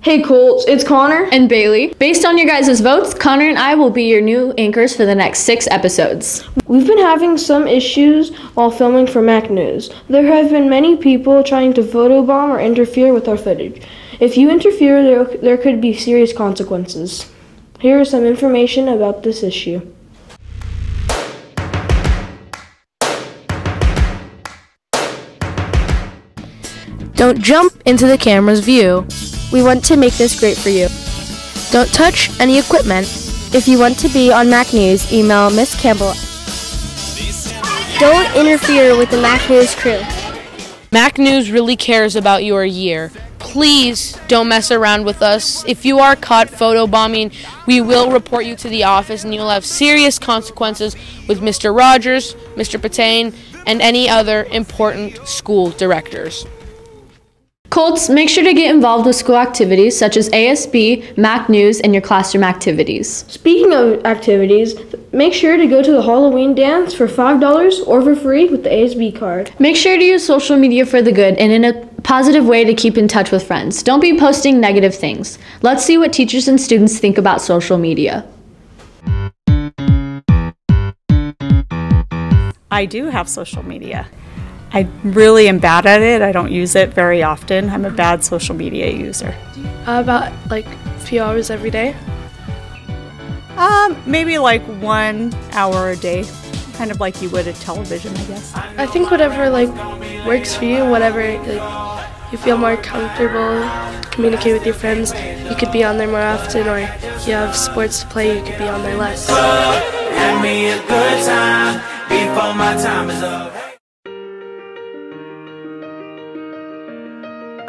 Hey Colts, it's Connor and Bailey. Based on your guys' votes, Connor and I will be your new anchors for the next 6 episodes. We've been having some issues while filming for Mac News. There have been many people trying to photobomb or interfere with our footage. If you interfere, there could be serious consequences. Here is some information about this issue. Don't jump into the camera's view. We want to make this great for you. Don't touch any equipment. If you want to be on Mac News, email Miss Campbell. Don't interfere with the Mac News crew. Mac News really cares about your year. Please don't mess around with us. If you are caught photobombing, we will report you to the office and you'll have serious consequences with Mr. Rogers, Mr. Patain, and any other important school directors. Colts, make sure to get involved with school activities such as ASB, Mac News, and your classroom activities. Speaking of activities, make sure to go to the Halloween dance for $5 or for free with the ASB card. Make sure to use social media for the good and in a positive way to keep in touch with friends. Don't be posting negative things. Let's see what teachers and students think about social media. I do have social media. I really am bad at it. I don't use it very often. I'm a bad social media user. About like a few hours every day? Maybe like 1 hour a day, kind of like you would at television, I guess. I think whatever like works for you, whatever like, you feel more comfortable, communicate with your friends, you could be on there more often, or if you have sports to play, you could be on there less. Have me a good time before my time is up.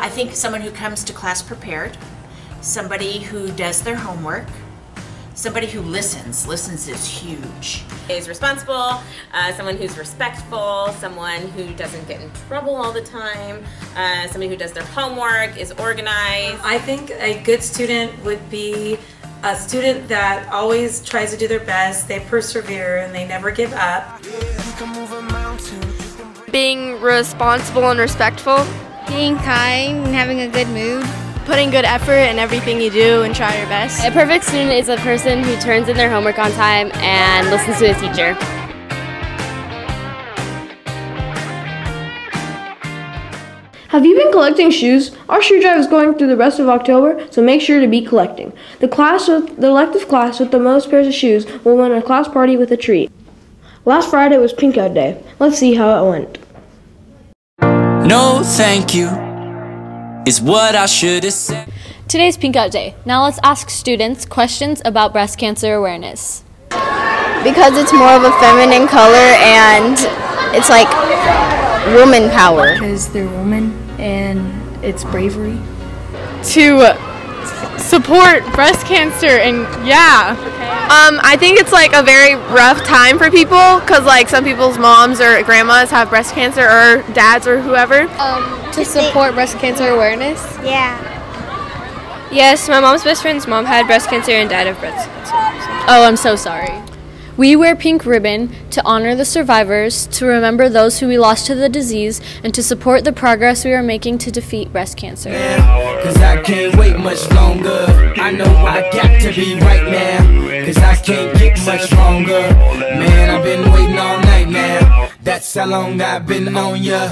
I think someone who comes to class prepared, somebody who does their homework, somebody who listens. Listens is huge. Is responsible, someone who's respectful, someone who doesn't get in trouble all the time, somebody who does their homework, is organized. I think a good student would be a student that always tries to do their best, they persevere, and they never give up. Being responsible and respectful. Being kind and having a good mood. Putting good effort in everything you do and try your best. A perfect student is a person who turns in their homework on time and listens to the teacher. Have you been collecting shoes? Our shoe drive is going through the rest of October, so make sure to be collecting. The elective class with the most pairs of shoes will win a class party with a treat. Last Friday was Pink Out Day. Let's see how it went. No, thank you, is what I should have said. Today's Pink Out Day. Now let's ask students questions about breast cancer awareness. Because it's more of a feminine color and it's like woman power. Because they're women and it's bravery. To support breast cancer and I think it's like a very rough time for people because like some people's moms or grandmas have breast cancer or dads or whoever. To support breast cancer awareness? Yeah. Yes, my mom's best friend's mom had breast cancer and died of breast cancer. Oh, I'm so sorry. We wear pink ribbon to honor the survivors, to remember those who we lost to the disease, and to support the progress we are making to defeat breast cancer. Cause I can't wait much longer. I know I got to be right now. Cause I can't get much longer. Man, I've been waiting all night now. That's how long I've been on ya.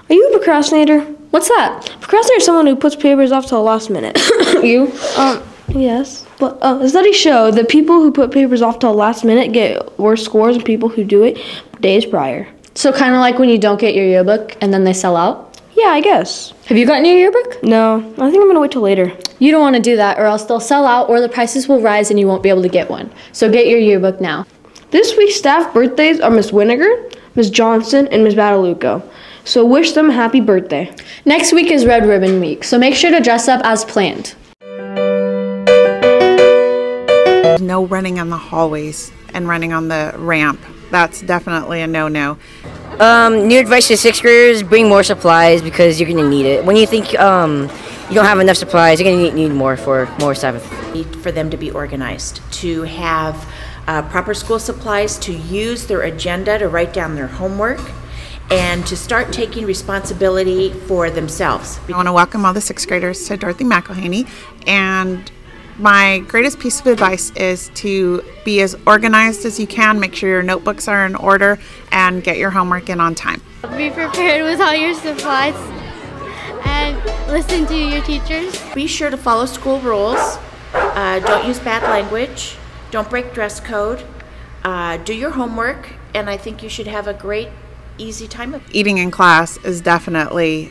Are you a procrastinator? What's that? Procrastinator is someone who puts papers off till the last minute. You? Yes. But studies show that people who put papers off till the last minute get worse scores than people who do it days prior. So kind of like when you don't get your yearbook and then they sell out? Yeah, I guess. Have you gotten your yearbook? No, I think I'm gonna wait till later. You don't want to do that or else they'll sell out or the prices will rise and you won't be able to get one. So get your yearbook now. This week's staff birthdays are Miss Winiger, Miss Johnson, and Miss Badalucco. So wish them a happy birthday. Next week is Red Ribbon Week, so make sure to dress up as planned. No running on the hallways and running on the ramp. That's definitely a no-no. New advice to 6th graders, bring more supplies because you're going to need it. When you think you don't have enough supplies, you're going to need more for more 7th. For them to be organized, to have proper school supplies, to use their agenda to write down their homework, and to start taking responsibility for themselves. I want to welcome all the 6th graders to Dorothy McElhaney, and my greatest piece of advice is to be as organized as you can, make sure your notebooks are in order, and get your homework in on time. Be prepared with all your supplies and listen to your teachers. Be sure to follow school rules. Don't use bad language. Don't break dress code. Do your homework, and I think you should have a great, easy time of it. Eating in class is definitely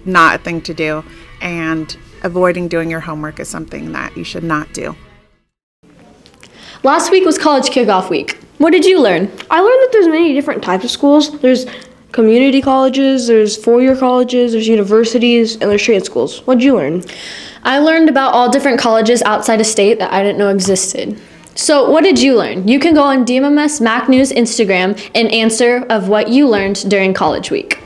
not a thing to do, and avoiding doing your homework is something that you should not do. Last week was college kickoff week. What did you learn? I learned that there's many different types of schools. There's community colleges, there's four-year colleges, there's universities, and there's trade schools. What did you learn? I learned about all different colleges outside of state that I didn't know existed. So what did you learn? You can go on DMMS Mac News Instagram and answer of what you learned during college week.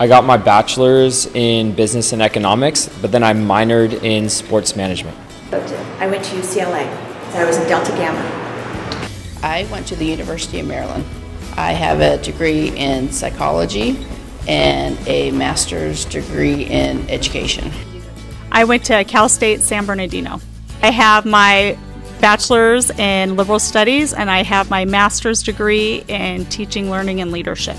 I got my bachelor's in business and economics, but then I minored in sports management. I went to UCLA, so I was in Delta Gamma. I went to the University of Maryland. I have a degree in psychology and a master's degree in education. I went to Cal State San Bernardino. I have my bachelor's in liberal studies and I have my master's degree in teaching, learning, and leadership.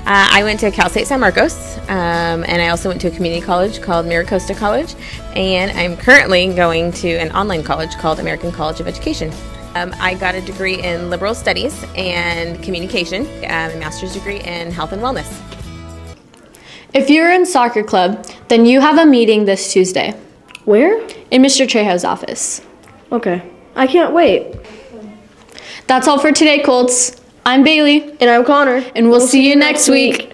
I went to Cal State San Marcos, and I also went to a community college called Miracosta College, and I'm currently going to an online college called American College of Education. I got a degree in liberal studies and communication, a master's degree in health and wellness. If you're in soccer club, then you have a meeting this Tuesday. Where? In Mr. Trejo's office. Okay. I can't wait. That's all for today, Colts. I'm Bailey. And I'm Connor. And we'll see you next week.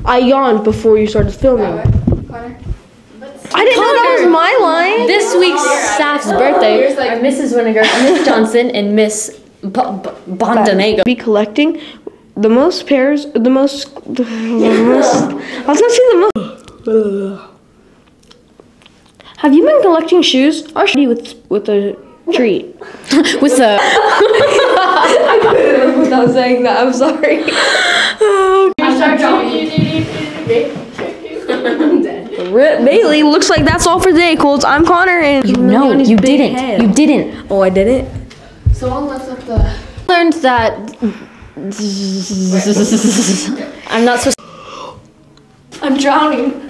I yawned before you started filming. I didn't know that was my line. This week's staff's birthday are Mrs. Winiger, Miss Johnson, and Miss Bondonego. Be collecting the most pairs, I was gonna say the most. Have you been collecting shoes? Or should with a treat? With a. I couldn't without saying that. I'm sorry. Rip Bailey. Looks like that's all for today, Colts. I'm Connor, and you didn't. You didn't. Oh, I didn't. Someone left up the. Learned that. I'm not supposed. I'm drowning.